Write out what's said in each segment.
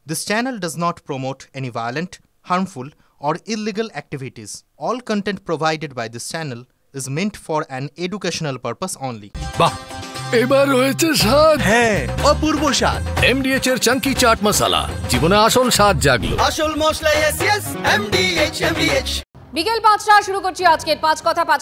This channel does not promote any violent, harmful, or illegal activities. All content provided by this channel is meant for an educational purpose only. বাহ, এবার হয়েছে স্বাদ। হ্যাঁ, অপূর্ব স্বাদ। MDH এর চাঙ্কি চাট মশলা, জীবনে আসল স্বাদ জাগলো। আসল মশলা yes MDH। বিকেল ৫টা শুরু করছি আজকের পাঁচ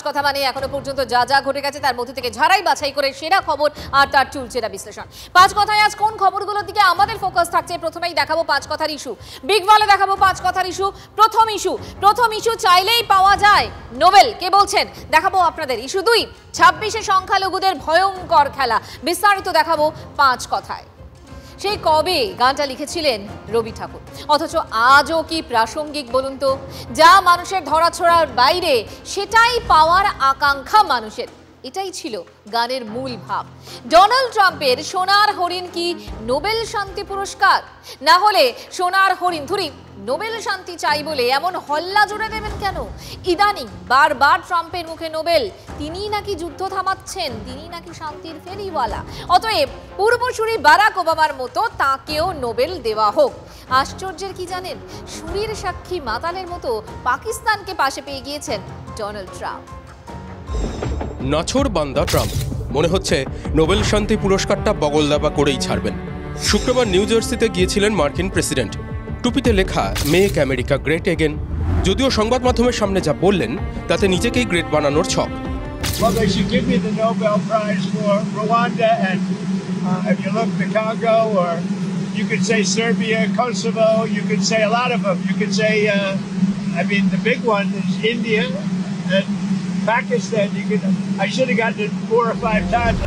কথা মানে এখনো পর্যন্ত যা যা ঘটে গেছে তার মধ্যে থেকে ঝাড়াই বাছাই করে সেরা খবর আর তার চুলচেরা বিশ্লেষণ। পাঁচ কথায় আজ কোন খবরগুলোর দিকে আমাদের ফোকাস থাকছে? প্রথমেই দেখাবো পাঁচ কথার ইস্যু, বিগ ওয়ালে দেখাবো পাঁচ কথার ইস্যু। প্রথম ইস্যু চাইলেই পাওয়া যায় নোবেল, কে বলছেন দেখাবো আপনাদের। ইস্যু ২, ২৬শে সংখ্যালঘুদের ভয়ঙ্কর খেলা, বিস্তারিত দেখাবো পাঁচ কথায়। সেই কবে গানটা লিখেছিলেন রবি ঠাকুর, অথচ আজও কি প্রাসঙ্গিক বলুন তো? যা মানুষের ধরাছোড়ার বাইরে সেটাই পাওয়ার আকাঙ্ক্ষা মানুষের, এটাই ছিল গানের মূল ভাব। ডোনাল্ড ট্রাম্পের সোনার হরিণ কি নোবেল শান্তি পুরস্কার? না হলে সোনার হরিণ ধরি নোবেল শান্তি চাই বলে এমন হল্লা জুড়ে দেবেন কেন? ইদানিং বারবার ট্রাম্পের মুখে নোবেল, তিনিই নাকি যুদ্ধ থামাচ্ছেন, তিনি নাকি শান্তির ফেরিওয়ালা। অতএব পূর্বসূরি বারাক ওবামার মতো তাকেও নোবেল দেওয়া হোক। আশ্চর্যের কি জানেন, সুরীর সাক্ষী মাতালের মতো পাকিস্তানকে পাশে পেয়ে গিয়েছেন ডোনাল্ড ট্রাম্প। নাছোড়বান্দা ট্রাম্প মনে হচ্ছে নোবেল শান্তি পুরস্কারটা বগলদাবা করেই ছাড়বেন। শুক্রবার নিউ জার্সিতে গিয়েছিলেন মার্কিন প্রেসিডেন্ট। টুপিতে লেখা মেক আমেরিকা গ্রেট এগেন। যদিও সংবাদ মাধ্যমের সামনে যা বললেন তাতে নিজেকেই গ্রেট বানানোর ছক। Well, they should give me the Nobel Prize for Rwanda and if you look the Congo, or you could say Serbia, Kosovo, you could say a lot of them. You could say, I mean, the big one is India and Pakistan. I should have gotten it 4 or 5 times.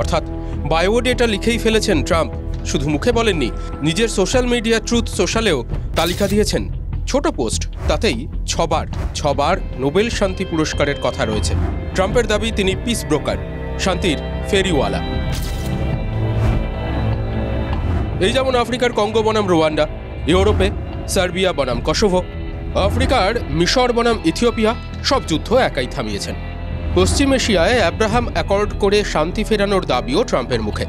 অর্থাৎ biodata লিখেই ফেলেছেন Trump, শুধু মুখে বলেননি, নিজের social media truth সোশ্যালেও তালিকা দিয়েছেন। ছোট post, তাতেই ছবার নোবেল শান্তি পুরস্কারের কথা রয়েছে। ট্রাম্পের দাবি তিনি পিস ব্রোকার, শান্তির ফেরিওয়ালা। এই যেমন আফ্রিকার কঙ্গো বনাম রোয়ান্ডা, ইউরোপে সার্বিয়া বনাম কসোভো, আফ্রিকার মিশর বনাম ইথিওপিয়া, সব যুদ্ধ একাই থামিয়েছেন। পশ্চিম এশিয়ায় আব্রাহাম অ্যাকর্ড করে শান্তি ফেরানোর দাবিও ট্রাম্পের মুখে।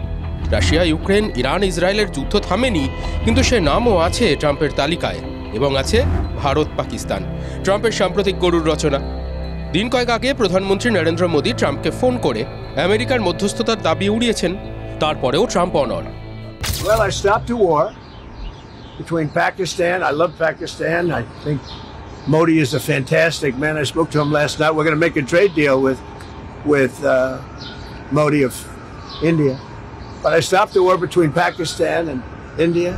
রাশিয়া, ইউক্রেন, ইরান, ইসরায়েলের যুদ্ধ থামেনি, কিন্তু সে নামও আছে ট্রাম্পের তালিকায়, এবং আছে ভারত পাকিস্তান। ট্রাম্পের সাম্প্রতিক গরুর রচনা। দিন কয়েক আগে প্রধানমন্ত্রী নরেন্দ্র মোদী ট্রাম্পকে ফোন করে আমেরিকার মধ্যস্থতার দাবি উড়িয়েছেন, তারপরেও ট্রাম্প অনড়। Well, I stopped a war between Pakistan. I love Pakistan. I think Modi is a fantastic man. I spoke to him last night. We're going to make a trade deal with Modi of India. But I stopped the war between Pakistan and India.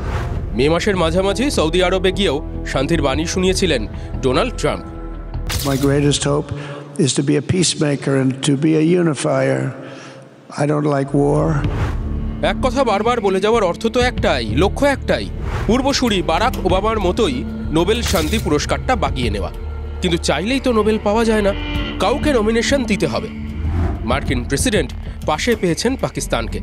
মে মাসের মাঝামাঝি Saudi আরবে গিয়েও শান্তির বাণী শুনিয়েছিলেন Donald Trump. My greatest hope is to be a peacemaker and to be a unifier. I don't like war. এক কথা বারবার বলে যাওয়ার অর্থ তো একটাই, লক্ষ্য একটাই, পূর্বসূরি বারাক ওবামার মতোই নোবেল শান্তি পুরস্কারটা বাগিয়ে নেওয়া। কিন্তু চাইলেই তো নোবেল পাওয়া যায় না, কাউকে নমিনেশন দিতে হবে। মার্কিন প্রেসিডেন্ট পাশে পেয়েছেন পাকিস্তানকে।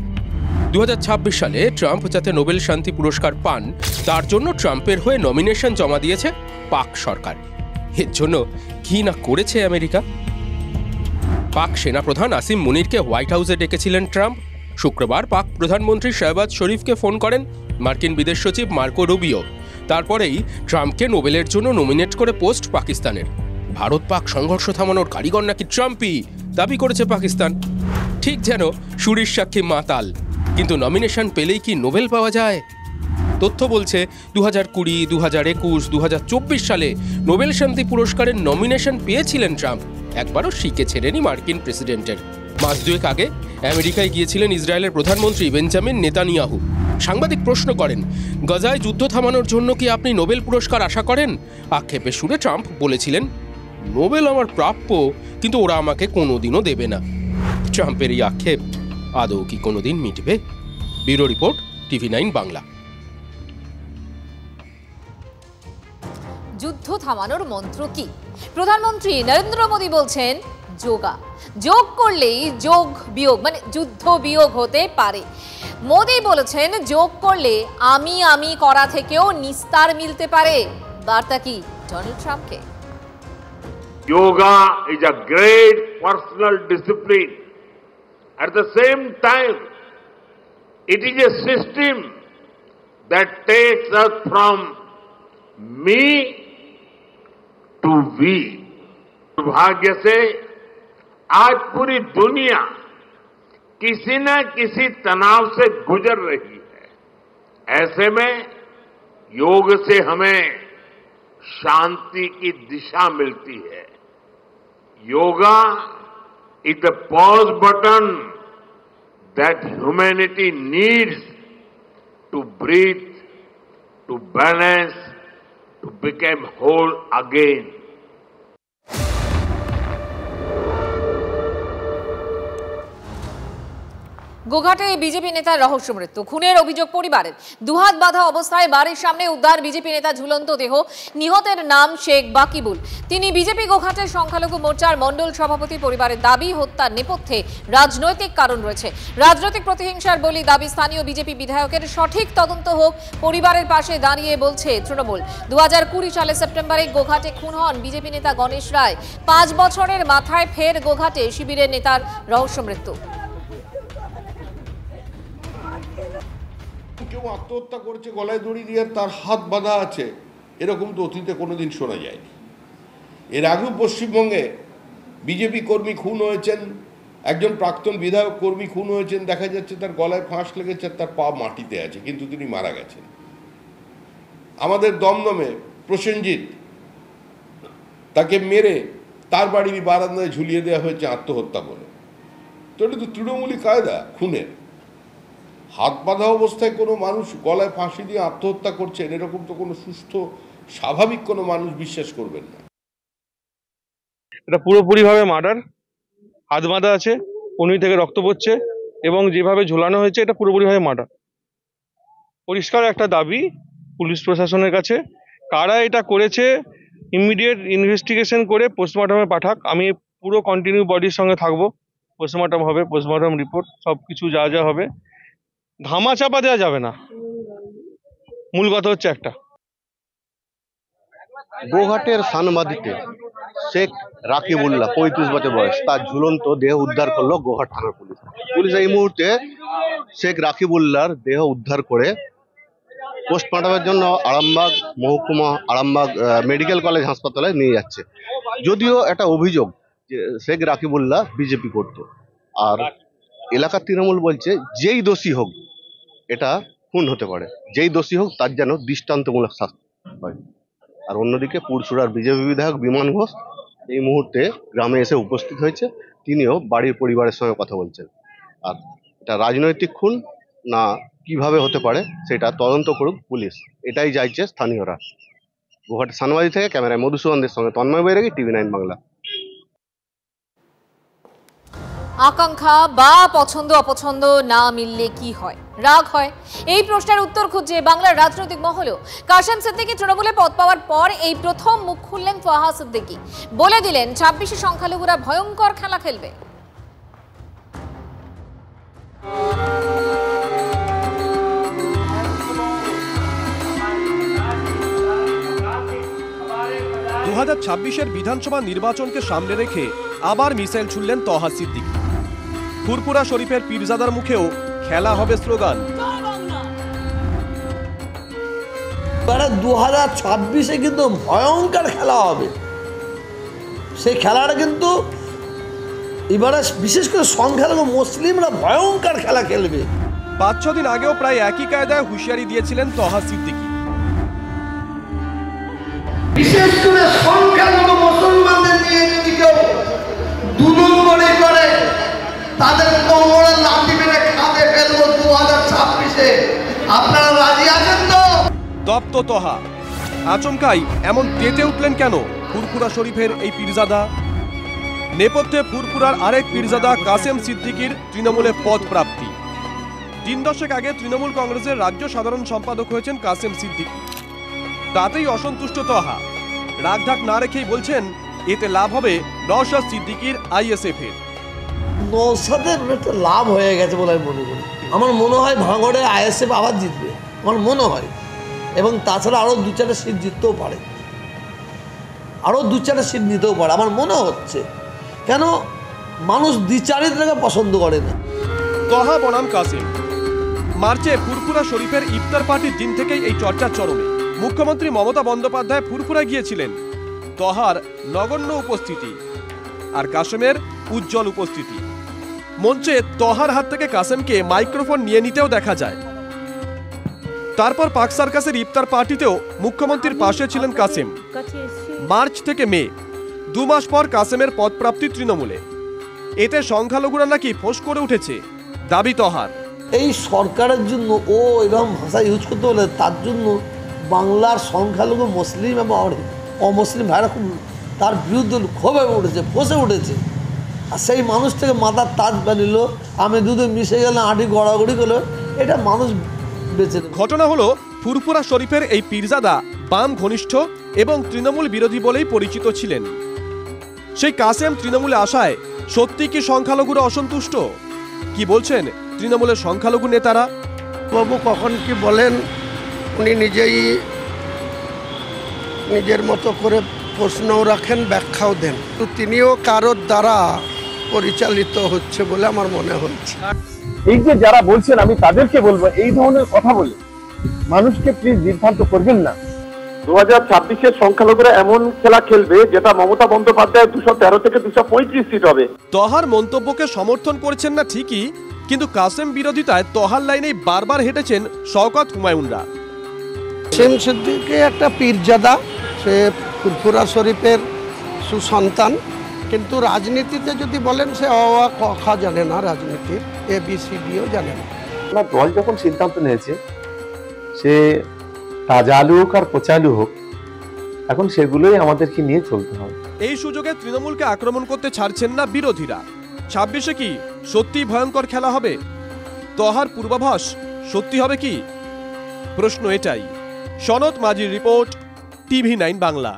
2026 সালে ট্রাম্প যাতে নোবেল শান্তি পুরস্কার পান, তার জন্য ট্রাম্পের হয়ে নমিনেশন জমা দিয়েছে পাক সরকার। এর জন্য কি না করেছে আমেরিকা। পাক সেনাপ্রধান আসিম মুনিরকে হোয়াইট হাউসে ডেকেছিলেন ট্রাম্প। শুক্রবার পাক প্রধানমন্ত্রী শাহবাজ শরীফকে ফোন করেন মার্কিন বিদেশ সচিব মার্কো রুবিও। তারপরেই ট্রাম্পকে নোবেলের জন্য নমিনেট করে পোস্ট পাকিস্তানের। ভারত পাক সংঘর্ষ থামানোর কারিগর নাকি ট্রাম্পই, দাবি করেছে পাকিস্তান। ঠিক যেন সুরীর সাক্ষী মাতাল, কিন্তু নমিনেশন পেলেই কি নোবেল পাওয়া যায়? তথ্য বলছে 2020, 2021, 2024 সালে নোবেল শান্তি পুরস্কারের নমিনেশন পেয়েছিলেন ট্রাম্প, একবারও শিকে ছেড়েনি মার্কিন প্রেসিডেন্টের। মাস দুয়েক আগে আমেরিকায় গিয়েছিলেন ইসরায়েলের প্রধানমন্ত্রী বেঞ্জামিন নেতানিয়াহু। সাংবাদিক প্রশ্ন করেন, গাজায় যুদ্ধ থামানোর জন্য কি আপনি নোবেল পুরস্কার আশা করেন? আক্ষেপে সুরে ট্রাম্প বলেছিলেন, নোবেল আমার প্রাপ্য, কিন্তু ওরা আমাকে কোনোদিনও দেবে না। ট্রাম্পের এই আক্ষেপ আদৌ কি কোনোদিন মিটবে? Bureau report, TV9 Bangla. যুদ্ধ থামানোর মন্ত্র কি? প্রধানমন্ত্রী নরেন্দ্র মোদী বলছেন যোগা। যোগ করলেই যোগ বিয়োগ মানে যুদ্ধ বিয়োগ হতে পারে। মোদী বলেছেন যোগ করলে আমি করা থেকেও নিস্তার মিলতে পারে। বার্তা কি ডোনাল্ড ট্রাম্পকে? Yoga is a great personal discipline. At the same time, it is a system that takes us from me to we. दुर्भाग्य से आज पूरी दुनिया किसी न किसी तनाव से गुजर रही है। ऐसे में योग से हमें शांति की दिशा मिलती है। Yoga is the pause button that humanity needs to breathe, to balance, to become whole again. গোঘাটে বিজেপি নেতার রহস্য মৃত্যু, খুনের অভিযোগ পরিবারের। দুহাত বাঁধা অবস্থায় বাড়ির সামনে উদ্ধার বিজেপি নেতা ঝুলন্ত দেহ। নিহতের নাম শেখ বাকিবুল। তিনি বিজেপি গোঘাটের সংখ্যালঘু মোর্চার মণ্ডল সভাপতি। পরিবারের দাবি, হত্যার নেপথ্যে রাজনৈতিক কারণ রয়েছে। রাজনৈতিক প্রতিহিংসার বলি দাবি স্থানীয় বিজেপি বিধায়কের। সঠিক তদন্ত হোক, পরিবারের পাশে দাঁড়িয়ে বলছে তৃণমূল। 2020 সালে সেপ্টেম্বরে গোঘাটে খুন হন বিজেপি নেতা গণেশ রায়। 5 বছরের মাথায় ফের গোঘাটে শিবিরের নেতার রহস্য মৃত্যু। কেউ আত্মহত্যা করেছে গলায় দড়ি দিয়ে, তার হাত বাঁধা আছে, এরকম তো অতীতে কোনোদিন শোনা যায়নি। এর আগেও পশ্চিমবঙ্গে বিজেপি কর্মী খুন হয়েছেন, একজন প্রাক্তন বিধায়ক কর্মী খুন হয়েছেন, দেখা যাচ্ছে তার গলায় ফাঁস লেগেছে, তার পা মাটিতে আছে, কিন্তু তিনি মারা গেছেন। আমাদের দমদমে প্রসেনজিৎ, তাকে মেরে তার বাড়ির বারান্দায় ঝুলিয়ে দেওয়া হয়েছে আত্মহত্যা বলে। তো এটা তো তৃণমূলী কায়দা খুনের। হাত বাঁধা অবস্থায় কোনো মানুষ গলায় ফাঁসি দিয়ে আত্মহত্যা করছেন, এরকম তো কোনো সুস্থ স্বাভাবিক কোনো মানুষ বিশ্বাস করবেন না। এটা পুরোপুরিভাবে মার্ডার। হাত বাঁধা আছে, কনুই থেকে রক্ত পড়ছে এবং যেভাবে ঝোলানো হয়েছে এটা পুরোপুরিভাবে মার্ডার। পরিষ্কার একটা দাবি পুলিশ প্রশাসনের কাছে, কারা এটা করেছে ইমিডিয়েট ইনভেস্টিগেশন করে পোস্টমর্টমে পাঠাক। আমি পুরো কন্টিনিউ বডির সঙ্গে থাকবো। পোস্টমর্টম হবে, পোস্টমর্টম রিপোর্ট সব কিছু যা যা হবে। ধামাচাপা দেওয়া যাবে না, মূল কথা হচ্ছে একটা। গোঘাটের সানবাদিতে শেখ রাকিবুল্লাহ 35 বছর বয়স, তার ঝুলন্ত দেহ উদ্ধার করলো গোঘাট থানার পুলিশ। পুলিশ এই মুহূর্তে শেখ রাকিবুল্লাহর দেহ উদ্ধার করে পোস্টমর্টমের জন্য আরামবাগ মহকুমা আরামবাগ মেডিকেল কলেজ হাসপাতালে নিয়ে যাচ্ছে। যদিও একটা অভিযোগ যে শেখ রাকিবুল্লাহ বিজেপি করত, আর এলাকার তৃণমূল বলছে যেই দোষী হোক এটা খুন হতে পারে, যেই দোষী হোক তার যেন দৃষ্টান্তমূলক শাস্তি হয়। আর অন্যদিকে পুরসুরার বিজেপি বিধায়ক বিমান ঘোষ এই মুহূর্তে গ্রামে এসে উপস্থিত হয়েছে। তিনিও বাড়ির পরিবারের সঙ্গে কথা বলছেন। আর এটা রাজনৈতিক খুন না কিভাবে হতে পারে সেটা তদন্ত করুক পুলিশ, এটাই চাইছে স্থানীয়রা। গোঘাট সানবাদি থেকে ক্যামেরায় মধুসূদনদের সঙ্গে তন্ময় বৈরাগী, TV9 বাংলা। আকাঙ্ক্ষা বা পছন্দ অপছন্দ না মিললে কি হয়? রাগ হয়? এই প্রশ্নের উত্তর খুঁজছে বাংলার রাজনৈতিক মহলও। কাশেম সিদ্দিকী তৃণমূলে পদ পাওয়ার পর এই প্রথম মুখ খুললেন তোহা সিদ্দিকী। বলে দিলেন 26 সংখ্যালঘুরা ভয়ঙ্কর খেলা খেলবে। 2026 বিধানসভা নির্বাচনকে সামনে রেখে আবার মিসাইল ছুড়লেন তোহা সিদ্দিকী। ফুরফুরা শরীফের পীরজাদার মুখেও খেলা হবে স্লোগান। 2026 কিন্তু ভয়ঙ্কর খেলা হবে। সেই খেলাটা কিন্তু এবারে বিশেষ করে সংখ্যালঘু মুসলিমরা ভয়ঙ্কর খেলা খেলবে। 5-6 দিন আগেও প্রায় একই কায়দায় হুঁশিয়ারি দিয়েছিলেন তোহা সিদ্দিকী। বিশেষ করে সংখ্যালঘু মুসলমানদের নিয়ে যদি কেউ 2 নম্বরে করে তাদের কোমরে লাঠি মেরে খাদে ফেলবো 2026-এ। আপনারা রাজি আছেন তো? তপ্ত তোহা আচমকাই এমন তেতে উঠলেন কেন ফুরফুরা শরীফের এই পীরজাদা? নেপথ্যে ফুরফুরার আরেক পীরজাদা কাসেম সিদ্দিকীর তৃণমূলে পদ প্রাপ্তি। 3 দশক আগে তৃণমূল কংগ্রেসের রাজ্য সাধারণ সম্পাদক হয়েছেন কাসেম সিদ্দিকী। তাতেই অসন্তুষ্ট তোহা রাগঢাক না রেখেই বলছেন এতে লাভ হবে নওশাদ সিদ্দিকীর ISF এর। নওশাদের একটা লাভ হয়ে গেছে বলে আমি মনে করি। আমার মনে হয় ভাঙড়ে ISF আবার জিতবে, আমার মনে হয়। এবং তাছাড়া আরও 2-4টা সিট জিততেও পারে, আরও 2-4টা সিট নিতেও পারে আমার মনে হচ্ছে। কেন মানুষ দ্বিচারিত্রকে পছন্দ করে না। তোহা বনাম কাসেম মার্চে ফুরফুরা শরীফের ইফতার পার্টির দিন থেকেই এই চর্চার চরমে। মুখ্যমন্ত্রী মমতা বন্দ্যোপাধ্যায় ফুরফুরা গিয়েছিলেন, তহার নগণ্য উপস্থিতি আর কাসেমের উজ্জ্বল উপস্থিতি। মঞ্চে তহার হাত থেকে কাসেমকে মাইক্রোফোন নিয়ে নিতেও দেখা যায়। তারপর পাক সার্কাসের ইফতার পার্টিতেও মুখ্যমন্ত্রীর পাশে ছিলেন কাসেম। মার্চ থেকে মে 2 মাস পর কাসেমের পদপ্রাপ্তি তৃণমূলে। এতে সংখ্যালঘুরা নাকি ফোঁস করে উঠেছে, দাবি তহার। এই সরকারের জন্য ও এরকম ভাষা ইউজ করতে বলে, তার জন্য বাংলার সংখ্যালঘু মুসলিম এবং অমুসলিম ভাইরা খুব তার বিরুদ্ধে ক্ষোভে উঠেছে, ফসে উঠেছে। আর সেই মানুষ থেকে মাথার তাজ বানিল, আমি দুধে মিশে গেলে আঁটি গড়াগড়ি করলো, এটা মানুষ বেঁচে। ঘটনা হলো ফুরফুরা শরীফের এই পীরজাদা বাম ঘনিষ্ঠ এবং তৃণমূল বিরোধী বলেই পরিচিত ছিলেন। সেই কাসেম তৃণমূলে আসায় সত্যি কি সংখ্যালঘুরা অসন্তুষ্ট? কি বলছেন তৃণমূলের সংখ্যালঘু নেতারা? বাবু কখন কি বলেন উনি নিজেই নিজের মতো করে প্রশ্নও রাখেন, ব্যাখ্যাও দেন। তো তিনিও কারোর দ্বারা পরিচালিত হচ্ছে বলে আমার মনে হচ্ছে। এই যে যারা বলছেন, আমি তাদেরকে বলবো এই ধরনের কথা বলে মানুষকে প্লিজ বিভ্রান্ত করবেন না। 2026-এর সংখ্যালঘুরা এমন খেলা খেলবে যেটা মমতা বন্দ্যোপাধ্যায়ের 213 থেকে 235 সিট হবে। তহার মন্তব্যকে সমর্থন করছেন না ঠিকই, কিন্তু কাসেম বিরোধিতায় তহার লাইনেই বারবার হেঁটেছেন শওকত হুমায়ুনরা। কাসেম সিদ্দিকী একটা পীরজাদা, সে ফুরফুরা শরীফের সুসন্তান, কিন্তু রাজনীতিতে যদি বলেন সে অ আ ক খ জানে না, রাজনীতির ABCDও জানে না। দল যখন সিদ্ধান্ত নিয়েছে, সে তাজা আলু হোক আর পচা আলু হোক, এখন সেগুলোই আমাদেরকে নিয়ে চলতে হবে। এই সুযোগে তৃণমূলকে আক্রমণ করতে ছাড়ছেন না বিরোধীরা। 26-এ কি সত্যি ভয়ঙ্কর খেলা হবে? তহার পূর্বাভাস সত্যি হবে কি? প্রশ্ন এটাই। সনৎ মাঝির রিপোর্ট, TV9 বাংলা।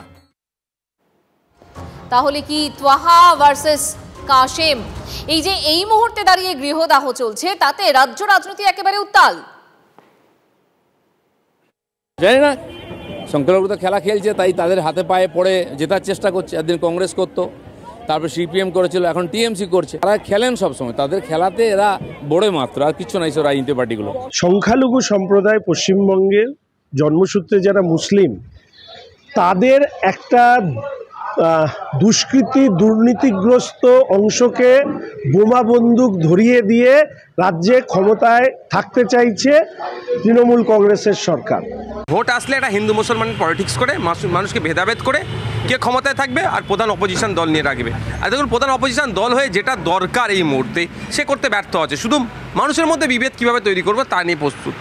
তাহলে কি ত্বাহা ভার্সেস কাসেম, এই যে এই মুহূর্তে দাঁড়িয়ে গৃহদাহ চলছে, তাতে রাজ্য রাজনীতি একেবারে উত্তাল? জানি না, সংখ্যালঘু তো খেলা খেলছে, তাই তাদের হাতে পায়ে পড়ে জেতার চেষ্টা করছে। একদিন কংগ্রেস করতো, তারপর CPM করেছিল, এখন TMC করছে। তারা খেলেন সবসময়, তাদের খেলাতে এরা বড় মাত্র, আর কিছু নাই সব রাজনীতি পার্টিগুলো। সংখ্যালঘু সম্প্রদায় পশ্চিমবঙ্গের জন্মসূত্রে যারা মুসলিম, তাদের একটা দুষ্কৃতি দুর্নীতিগ্রস্ত অংশকে বোমা বন্দুক ধরিয়ে দিয়ে রাজ্যে ক্ষমতায় থাকতে চাইছে তৃণমূল কংগ্রেসের সরকার। ভোট আসলে এটা হিন্দু মুসলমানের পলিটিক্স করে মানুষকে ভেদাভেদ করে কে ক্ষমতায় থাকবে আর প্রধান অপোজিশন দল নিয়ে রাখবে। আর দেখুন, প্রধান অপোজিশন দল হয়ে যেটা দরকার এই মুহূর্তে সে করতে ব্যর্থ আছে। শুধু মানুষের মধ্যে বিভেদ কীভাবে তৈরি করবো তা নিয়ে প্রস্তুত।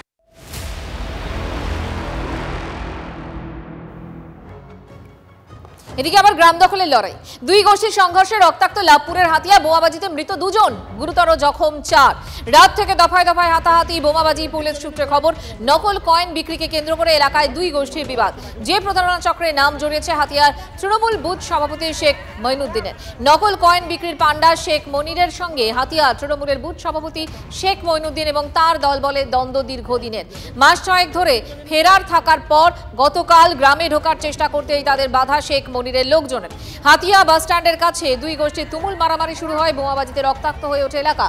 এদিকে আবার গ্রাম দখলের লড়াই, দুই গোষ্ঠীর সংঘর্ষে রক্তাক্ত লাভপুরের হাতিয়া, বোমাবাজিতে মৃত 2 জন, গুরুতর জখম 4। রাত থেকে দফায় দফায় হাতাহাতি, বোমাবাজি। পুলিশ সূত্রে খবর, নকল কয়েন বিক্রিকে কেন্দ্র করে এলাকায় দুই গোষ্ঠীর বিবাদ, যে প্রতারণা চক্রে নাম জড়িয়েছে হাতিয়ার তৃণমূল বুথ সভাপতি শেখ মঈনুদ্দিনের। নকল কয়েন বিক্রির পান্ডা শেখ মনিরের সঙ্গে হাতিয়ার তৃণমূলের বুথ সভাপতি শেখ মঈনুদ্দিন এবং তার দলবলের দ্বন্দ্ব দীর্ঘদিনের। মাস 6 ধরে ফেরার থাকার পর গতকাল গ্রামে ঢোকার চেষ্টা করতেই তাদের বাধা শেখ মনিরের লোকজনের। হাতিয়া বাস স্ট্যান্ডের কাছে দুই গোষ্ঠীর তুমুল মারামারি শুরু হয়, বোমাবাজিতে রক্তাক্ত হয়ে ওঠে এলাকা।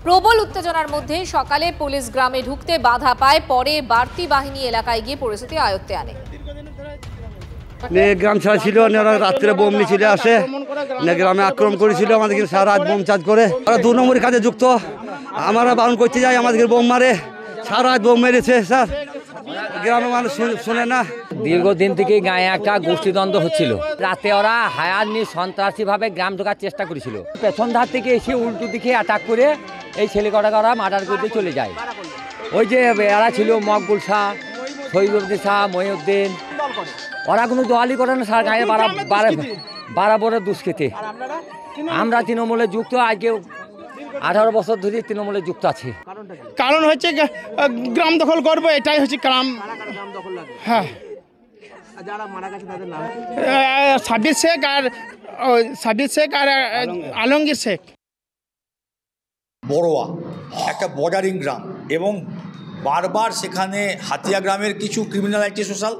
প্রবল উত্তেজনার মধ্যে সকালে পুলিশ গ্রামে ঢুকতে বাধা পায়, পরে বাড়তি বাহিনী এলাকায় গিয়ে পরিস্থিতি আয়ত্তে আনে। গ্রাম ছাড়া ছিল, রাত্রে বোম মিছিলে আসে, গ্রামে আক্রমণ করেছিল, আমাদেরকে সারা রাত বোম চার্জ করে। ওরা 2 নম্বরের কাজে যুক্ত, আমরা বারণ করতে যাই, আমাদেরকে বোম মারে, সারা রাত বোম মেরেছে স্যার। গ্রামের মানুষ শুনে না। দীর্ঘদিন থেকে গায়ে একটা গোষ্ঠীদ্বন্দ্ব হচ্ছিল। রাতে ওরা হায়ার নিয়ে সন্ত্রাসীভাবে গ্রাম ঢোকার চেষ্টা করেছিল। পেছন ধার থেকে এসে উল্টো দিকে অ্যাটাক করে এই ছেলে কটা মার্ডার করতে চলে যায়। ওই যে এরা ছিল মকবুল শাহ, শহীদুদ্দিন শাহ, মহিউদ্দিন, ওরা কোনো দোয়ালি করে না স্যার, গায়ে বারাবরের দুষ্কৃতি। আমরা তৃণমূলে যুক্ত, আজকে 18 বছর ধরে তৃণমূলে যুক্ত আছে। কারণ হচ্ছে গ্রাম দখল করবো, এটাই হচ্ছে গ্রাম। হ্যাঁ, সাব্বির শেখ আর আলমগীর শেখ। বড়োয়া একটা বর্ডারিং গ্রাম এবং বারবার সেখানে হাতিয়া গ্রামের কিছু ক্রিমিনালিটি সোশ্যাল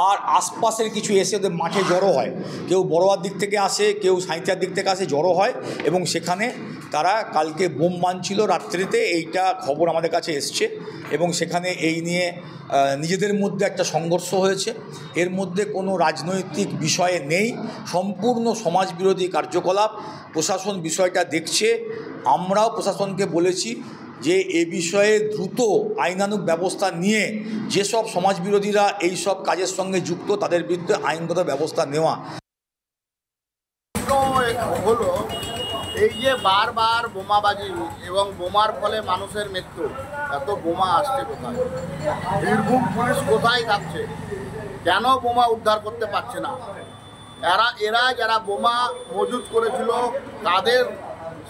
আর আশপাশের কিছু এসে ওদের মাঠে জড়ো হয়, কেউ বড়োয়ার দিক থেকে আসে, কেউ সাঁইথিয়ার দিক থেকে আসে, জড়ো হয় এবং সেখানে তারা কালকে বোম মানছিল রাত্রিতে, এইটা খবর আমাদের কাছে এসছে এবং সেখানে এই নিয়ে নিজেদের মধ্যে একটা সংঘর্ষ হয়েছে। এর মধ্যে কোনো রাজনৈতিক বিষয়ে নেই, সম্পূর্ণ সমাজবিরোধী কার্যকলাপ। প্রশাসন বিষয়টা দেখছে, আমরাও প্রশাসনকে বলেছি যে এ বিষয়ে দ্রুত আইনানুগ ব্যবস্থা নিয়ে যেসব সমাজবিরোধীরা এই সব কাজের সঙ্গে যুক্ত তাদের বিরুদ্ধে আইনগত ব্যবস্থা নেওয়া। হলো এই যে বারবার বোমাবাজি এবং বোমার ফলে মানুষের মৃত্যু, এত বোমা আসছে কোথায়? বীরভূম পুলিশ কোথায় যাচ্ছে? কেন বোমা উদ্ধার করতে পারছে না? এরা যারা বোমা মজুত করেছিল কাদের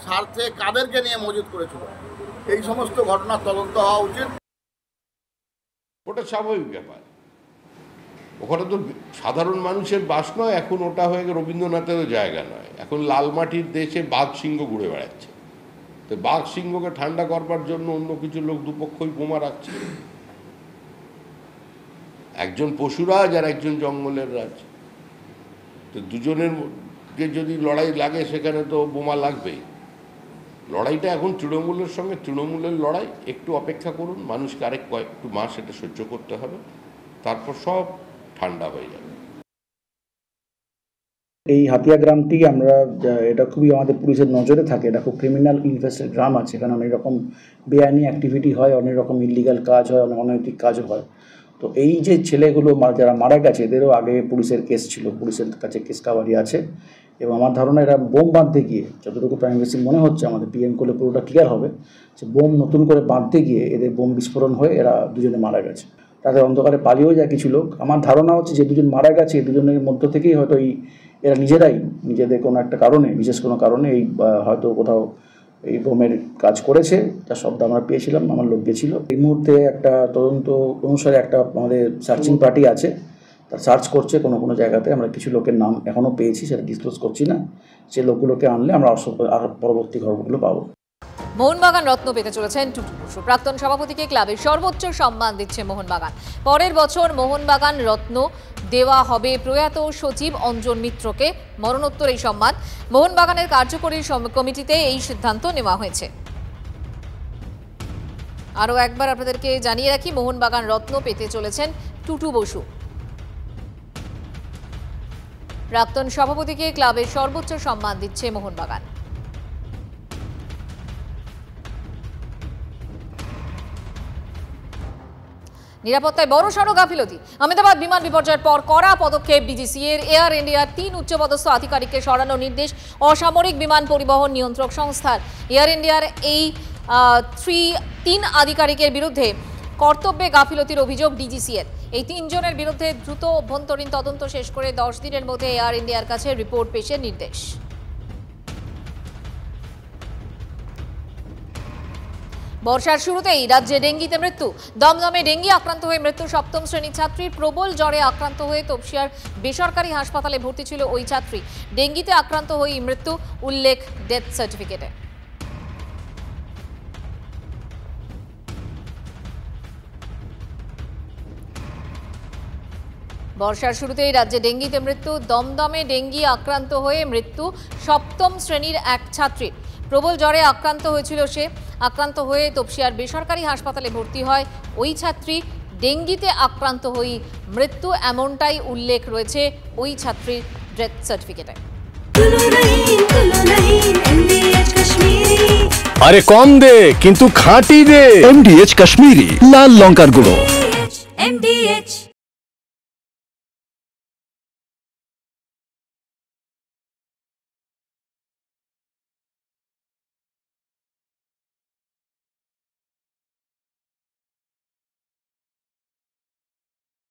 স্বার্থে, কাদেরকে নিয়ে মজুত করেছিল, এই সমস্ত ঘটনার তদন্ত হওয়া উচিত। ওটা স্বাভাবিক ব্যাপার, ওখানে তো সাধারণ মানুষের বাস নয়, এখন ওটা হয়ে রবীন্দ্রনাথেরও জায়গা নয়, এখন লাল মাটির দেশে বাঘ সিংহ ঘুরে বেড়াচ্ছে। তো বাঘ সিংহকে ঠান্ডা করবার জন্য অন্য কিছু লোক দুপক্ষই বোমা রাখছে, একজন পশুরাজ আর একজন জঙ্গলের রাজ। তো দুজনের যদি লড়াই লাগে সেখানে তো বোমা লাগবেই। লড়াইটা এখন তৃণমূলের সঙ্গে, তৃণমূলের লড়াই, একটু অপেক্ষা করুন, মানুষকে আরেক কয়েকটু মাস এটা সহ্য করতে হবে, তারপর সব ঠান্ডা হয়ে যাবে। এই হাতিয়া গ্রামটি আমরা, এটা খুবই আমাদের পুলিশের নজরে থাকে, এটা খুব ক্রিমিনাল ইনফেস্টেড গ্রাম আছে, এখানে অনেক রকম বেআইনি অ্যাক্টিভিটি হয়, অনেক রকম ইলিগাল কাজ হয়, অনেক অনৈতিক কাজও হয়। তো এই যে ছেলেগুলো যারা মারা গেছে এদেরও আগে পুলিশের কেস ছিল, পুলিশের কাছে কেস কাভারি আছে এবং আমার ধারণা এরা বোম বাঁধতে গিয়ে, যতটুকু প্রাইমারি মনে হচ্ছে আমাদের পিএম করলে পুরোটা ক্লিয়ার হবে, যে বোম নতুন করে বাঁধতে গিয়ে এদের বোম বিস্ফোরণ হয়ে এরা দুজনে মারা গেছে। তাদের অন্ধকারে পালিয়েও যায় কিছু লোক। আমার ধারণা হচ্ছে যে দুজন মারা গেছে, দুজনের মধ্য থেকেই হয়তো এরা নিজেরাই নিজেদের কোনো একটা কারণে, বিশেষ কোনো কারণে এই হয়তো কোথাও এই বোমের কাজ করেছে, তার শব্দ আমরা পেয়েছিলাম, আমার লোক গেছিল। এই মুহূর্তে একটা তদন্ত অনুসারে একটা আমাদের সার্চিং পার্টি আছে, তার সার্চ করছে কোনো কোনো জায়গাতে। আমরা কিছু লোকের নাম এখনও পেয়েছি, সেটা ডিসক্লোজ করছি না। সে লোকগুলোকে আনলে আমরা আর পরবর্তী খবরগুলো পাবো। মোহনবাগান রত্ন পেতে চলেছেন টুটু বসু। প্রাক্তন সভাপতিকে ক্লাবের সর্বোচ্চ সম্মান দিচ্ছে মোহনবাগান। পরের বছর মোহনবাগান রত্ন দেওয়া হবে প্রয়াত সচিব অঞ্জন মিত্রকে। মরণোত্তর এই সম্মান। মোহনবাগানের কার্যকরী কমিটিতে এই সিদ্ধান্ত নেওয়া হয়েছে। আরও একবার আপনাদেরকে জানিয়ে রাখি, মোহনবাগান রত্ন পেতে চলেছেন টুটু বসু। প্রাক্তন সভাপতিকে ক্লাবের সর্বোচ্চ সম্মান দিচ্ছে মোহনবাগান। নিরাপত্তায় বড়সড় গাফিলতি। আহমেদাবাদ বিমান বিপর্যয়ের পর কড়া পদক্ষেপ ডিজিসিএর। এয়ার ইন্ডিয়ার 3 উচ্চপদস্থ আধিকারিককে সরানোর নির্দেশ অসামরিক বিমান পরিবহন নিয়ন্ত্রক সংস্থার। এয়ার ইন্ডিয়ার এই 3 আধিকারিকের বিরুদ্ধে কর্তব্যে গাফিলতির অভিযোগ ডিজিসিএর। এই 3 জনের বিরুদ্ধে দ্রুত অভ্যন্তরীণ তদন্ত শেষ করে 10 দিনের মধ্যে এয়ার ইন্ডিয়ার কাছে রিপোর্ট পেশের নির্দেশ। বর্ষার শুরুতেই রাজ্যে ডেঙ্গিতে মৃত্যু। দমদমে ডেঙ্গি আক্রান্ত হয়ে মৃত্যু 7ম শ্রেণীর ছাত্রীর। প্রবল জ্বরে আক্রান্ত হয়ে তপসিয়ার বেসরকারি হাসপাতালে ভর্তি ছিল ওই ছাত্রী। ডেঙ্গিতে আক্রান্ত হয়েই মৃত্যু, উল্লেখ ডেথ সার্টিফিকেটে। বর্ষার শুরুতেই রাজ্যে ডেঙ্গিতে মৃত্যু। দমদমে ডেঙ্গি আক্রান্ত হয়ে মৃত্যু 7ম শ্রেণীর এক ছাত্রীর। প্রবল জ্বরে আক্রান্ত হয়েছিল সে। আক্রান্ত হয়ে তপসিয়ার বেসরকারি হাসপাতালে ভর্তি হয় ওই ছাত্রী। ডেঙ্গিতে আক্রান্ত হয়েই মৃত্যু, এমনটাই উল্লেখ রয়েছে ওই ছাত্রীর ডেথ সার্টিফিকেটে। আরে কম দে কিন্তু খাঁটি দে। MDH কাশ্মীরি লাল লঙ্কার গুঁড়ো। MDH